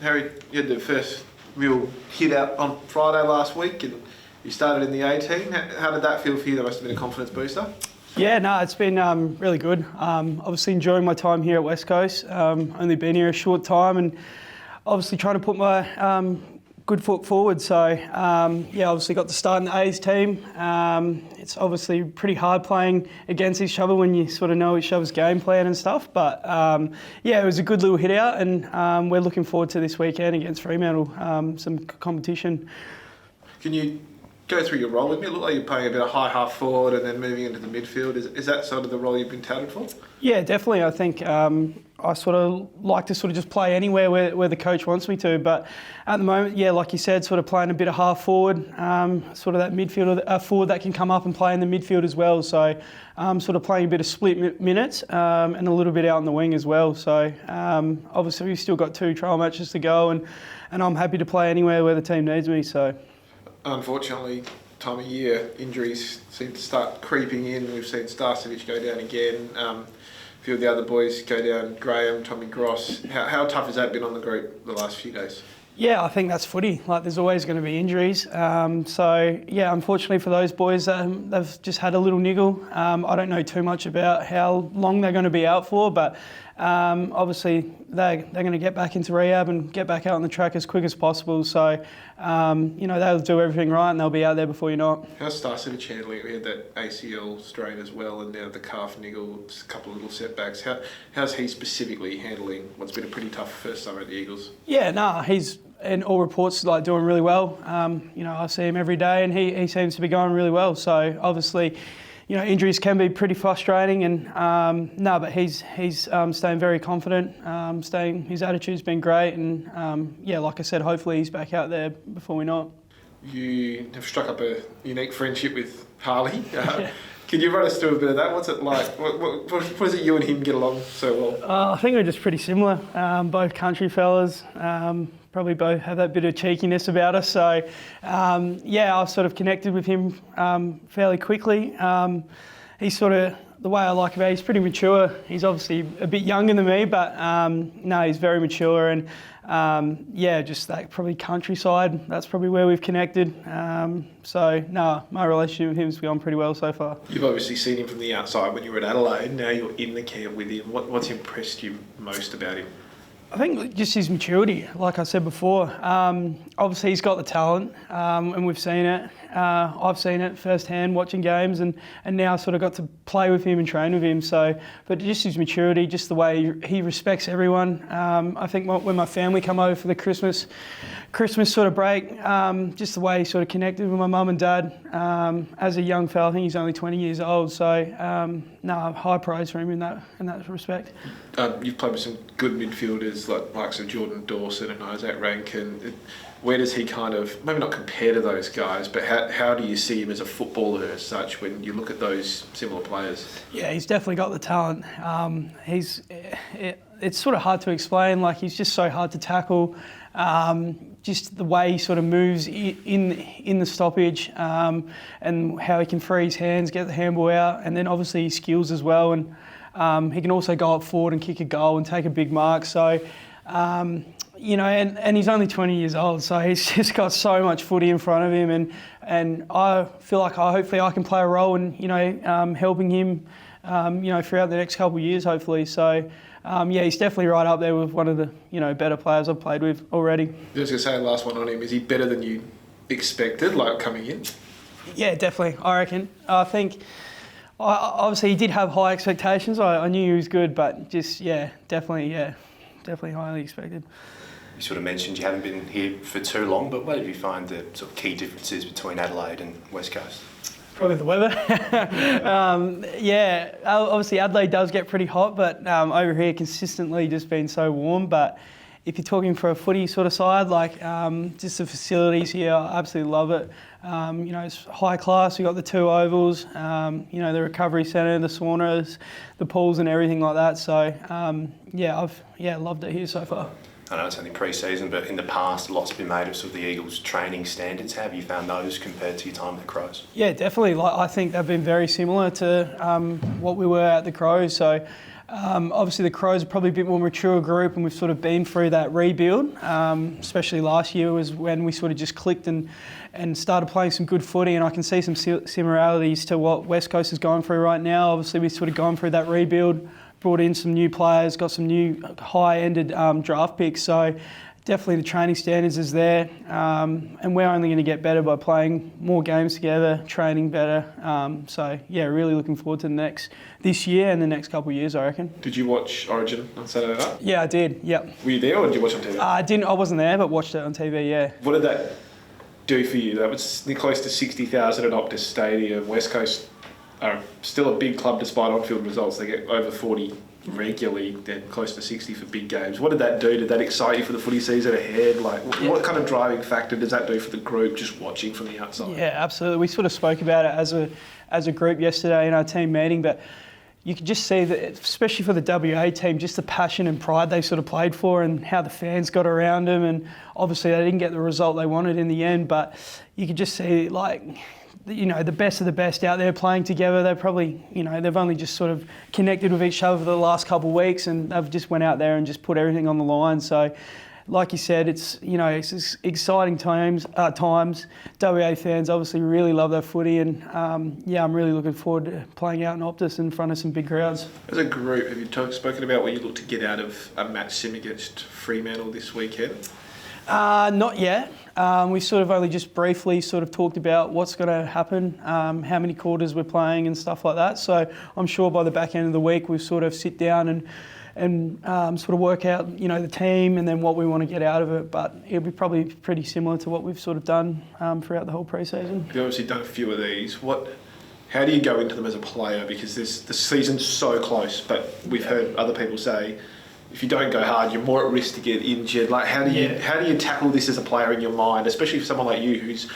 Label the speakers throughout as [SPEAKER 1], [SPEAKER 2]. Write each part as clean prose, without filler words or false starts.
[SPEAKER 1] Harry, you had the first real hit out on Friday last week and you started in the 18. How did that feel for you? That must have been a confidence booster.
[SPEAKER 2] Yeah, no, it's been really good. Obviously enjoying my time here at West Coast. Only been here a short time and obviously trying to put my good foot forward. So, obviously got to start in the A's team. It's obviously pretty hard playing against each other when you sort of know each other's game plan and stuff. But, it was a good little hit out and we're looking forward to this weekend against Fremantle, some competition.
[SPEAKER 1] Can you go through your role with me? It looked like you're playing a bit of high half forward and then moving into the midfield. Is that sort of the role you've been touted for? Yeah,
[SPEAKER 2] definitely. I think I sort of like to sort of just play anywhere where the coach wants me to. But at the moment, like you said, sort of playing a bit of half forward, sort of that midfielder forward that can come up and play in the midfield as well. So sort of playing a bit of split minutes and a little bit out on the wing as well. So obviously we've still got 2 trial matches to go and I'm happy to play anywhere where the team needs me. So.
[SPEAKER 1] Unfortunately, time of year, injuries seem to start creeping in. We've seen Starcevic go down again. A few of the other boys go down, Graham, Tommy Gross. How tough has that been on the group the last few days?
[SPEAKER 2] Yeah, I think that's footy. Like, there's always going to be injuries. Unfortunately for those boys, they've just had a little niggle. I don't know too much about how long they're going to be out for, but obviously they're going to get back into rehab and get back out on the track as quick as possible. So, they'll do everything right and they'll be out there before you know it.
[SPEAKER 1] How's Starcevic handling it? We had that ACL strain as well and now the calf niggle, just a couple of little setbacks. How's he specifically handling what's been a pretty tough first summer at the Eagles? Yeah, he's... And all reports like doing really well. I see him every day and he seems to be going really well. So obviously, injuries can be pretty frustrating but he's staying very confident. His attitude's been great and like I said, hopefully he's back out there before we know it. You have struck up a unique friendship with Harley. Can you run us through a bit of that? What's it like? What is it you and him get along so well?
[SPEAKER 2] I think we're just pretty similar. Both country fellas. Probably both have that bit of cheekiness about us. So, I've sort of connected with him fairly quickly. He's sort of, the way I like about him, he's pretty mature. He's obviously a bit younger than me, but he's very mature and just that probably countryside. That's probably where we've connected. My relationship with him's gone pretty well so far.
[SPEAKER 1] You've obviously seen him from the outside when you were at Adelaide. Now you're in the camp with him. What's impressed you most about him?
[SPEAKER 2] I think just his maturity, like I said before. Obviously, he's got the talent, and we've seen it. I've seen it firsthand watching games, and now sort of got to play with him and train with him. But just his maturity, just the way he respects everyone. I think when my family come over for the Christmas sort of break, just the way he sort of connected with my mum and dad as a young fella. I think he's only 20 years old, so high praise for him in that respect.
[SPEAKER 1] You've played with some good midfielders like Jordan Dawson and Isaac Rankin. Where does he kind of, maybe not compare to those guys, but how do you see him as a footballer as such when you look at those similar players? Yeah,
[SPEAKER 2] he's definitely got the talent. It's sort of hard to explain. Like, he's just so hard to tackle. Just the way he sort of moves in the stoppage and how he can free his hands, get the handball out, and then obviously his skills as well. And he can also go up forward and kick a goal and take a big mark. So, and he's only 20 years old, so he's just got so much footy in front of him. And I feel like hopefully I can play a role in, helping him, throughout the next couple of years, hopefully. So, he's definitely right up there with one of the, better players I've played with already.
[SPEAKER 1] I was going to say, last one on him, is he better than you expected, coming in?
[SPEAKER 2] Yeah, definitely, I reckon. I think... Obviously, he did have high expectations. I knew he was good, but just, definitely highly expected.
[SPEAKER 3] You sort of mentioned you haven't been here for too long, but what did you find the sort of key differences between Adelaide and West Coast?
[SPEAKER 2] Probably the weather. Obviously Adelaide does get pretty hot, but over here consistently just been so warm. But if you're talking for a footy sort of side, just the facilities here, I absolutely love it. It's high class. We've got the 2 ovals, the recovery centre, the saunas, the pools and everything like that. So, I've loved it here so far.
[SPEAKER 3] I know it's only pre-season, but in the past, lots have been made of sort of the Eagles' training standards. How have you found those compared to your time at the Crows?
[SPEAKER 2] Yeah, definitely. I think they've been very similar to what we were at the Crows. So, Obviously, the Crows are probably a bit more mature group, and we've sort of been through that rebuild. Especially last year was when we sort of just clicked and started playing some good footy, and I can see some similarities to what West Coast is going through right now. Obviously, we've sort of gone through that rebuild, brought in some new players, got some new high-ended draft picks. So definitely the training standards is there, and we're only going to get better by playing more games together, training better. So yeah, really looking forward to this year and the next couple of years, I reckon.
[SPEAKER 1] Did you watch Origin on Saturday night?
[SPEAKER 2] Yeah, I did. Yep.
[SPEAKER 1] Were you there, or did you watch it on TV?
[SPEAKER 2] I wasn't there, but watched it on TV. Yeah.
[SPEAKER 1] What did that do for you? That was close to 60,000 at Optus Stadium. West Coast are still a big club despite on-field results. They get over 40 regularly. They're close to 60 for big games. What did that do? Did that excite you for the footy season ahead? Like, what kind of driving factor does that do for the group just watching from the outside?
[SPEAKER 2] Yeah, absolutely. We sort of spoke about it as a group yesterday in our team meeting, but you could just see that, especially for the WA team, just the passion and pride they sort of played for and how the fans got around them. And obviously they didn't get the result they wanted in the end, but you could just see, like, you know, the best of the best out there playing together. They're probably, you know, they've only just sort of connected with each other for the last couple of weeks, and they've just went out there and just put everything on the line. So, like you said, it's exciting times. WA fans obviously really love their footy, and I'm really looking forward to playing out in Optus in front of some big crowds.
[SPEAKER 1] As a group, have you spoken about what you look to get out of a match sim against Fremantle this weekend?
[SPEAKER 2] Not yet. We sort of only just briefly sort of talked about what's going to happen, how many quarters we're playing and stuff like that. So I'm sure by the back end of the week we'll sort of sit down and sort of work out, you know, the team and then what we want to get out of it. But it'll be probably pretty similar to what we've sort of done throughout the whole pre-season.
[SPEAKER 1] You've obviously done a few of these. How do you go into them as a player? Because the season's so close, but we've heard other people say, if you don't go hard, you're more at risk to get injured. Like, how do you tackle this as a player in your mind, especially for someone like you who's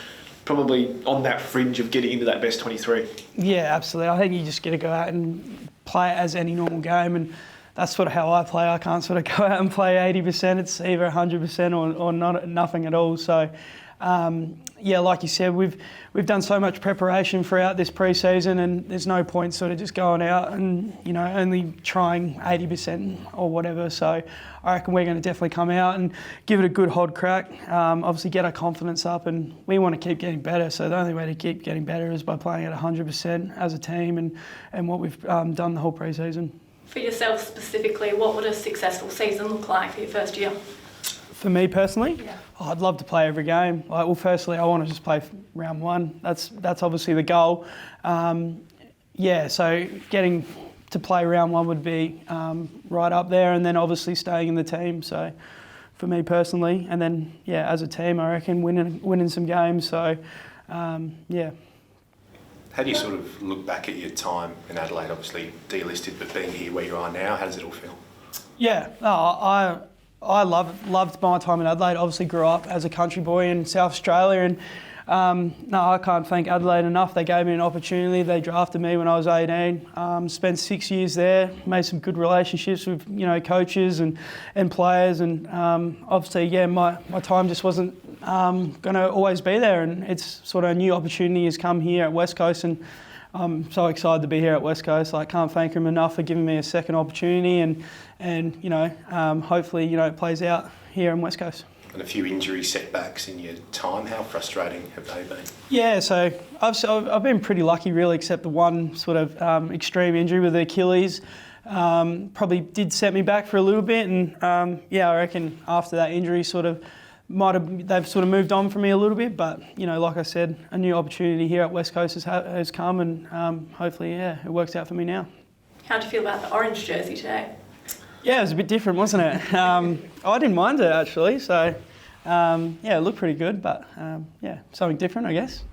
[SPEAKER 1] probably on that fringe of getting into that best 23? Yeah,
[SPEAKER 2] absolutely. I think you just got to go out and play it as any normal game, and that's sort of how I play. I can't sort of go out and play 80%. It's either 100% or nothing at all. So, like you said, we've done so much preparation throughout this pre-season, and there's no point sort of just going out and, you know, only trying 80% or whatever. So I reckon we're going to definitely come out and give it a good hard crack, obviously get our confidence up, and we want to keep getting better. So the only way to keep getting better is by playing at 100% as a team and what we've done the whole pre-season.
[SPEAKER 4] For yourself specifically, what would a successful season look like for your first year?
[SPEAKER 2] For me personally, I'd love to play every game. Firstly, I want to just play round one. That's obviously the goal. So getting to play round one would be right up there, and then obviously staying in the team. So for me personally, and then as a team, I reckon winning some games. So
[SPEAKER 3] How do you sort of look back at your time in Adelaide? Obviously delisted, but being here where you are now, how does it all feel?
[SPEAKER 2] I loved my time in Adelaide. Obviously grew up as a country boy in South Australia, and I can't thank Adelaide enough. They gave me an opportunity. They drafted me when I was 18. Spent 6 years there, made some good relationships with, you know, coaches and players, and obviously my time just wasn't going to always be there, and it's sort of a new opportunity has come here at West Coast, and I'm so excited to be here at West Coast. I can't thank them enough for giving me a second opportunity, and you know, hopefully, you know, it plays out here in West Coast.
[SPEAKER 3] And a few injury setbacks in your time. How frustrating have they been?
[SPEAKER 2] Yeah, so I've been pretty lucky, really, except the one sort of extreme injury with the Achilles. Probably did set me back for a little bit, and I reckon after that injury, they've sort of moved on from me a little bit, but you know, like I said, a new opportunity here at West Coast has come, and hopefully, it works out for me now.
[SPEAKER 4] How do you feel about the orange jersey today?
[SPEAKER 2] Yeah, it was a bit different, wasn't it? I didn't mind it actually, so it looked pretty good, but something different, I guess.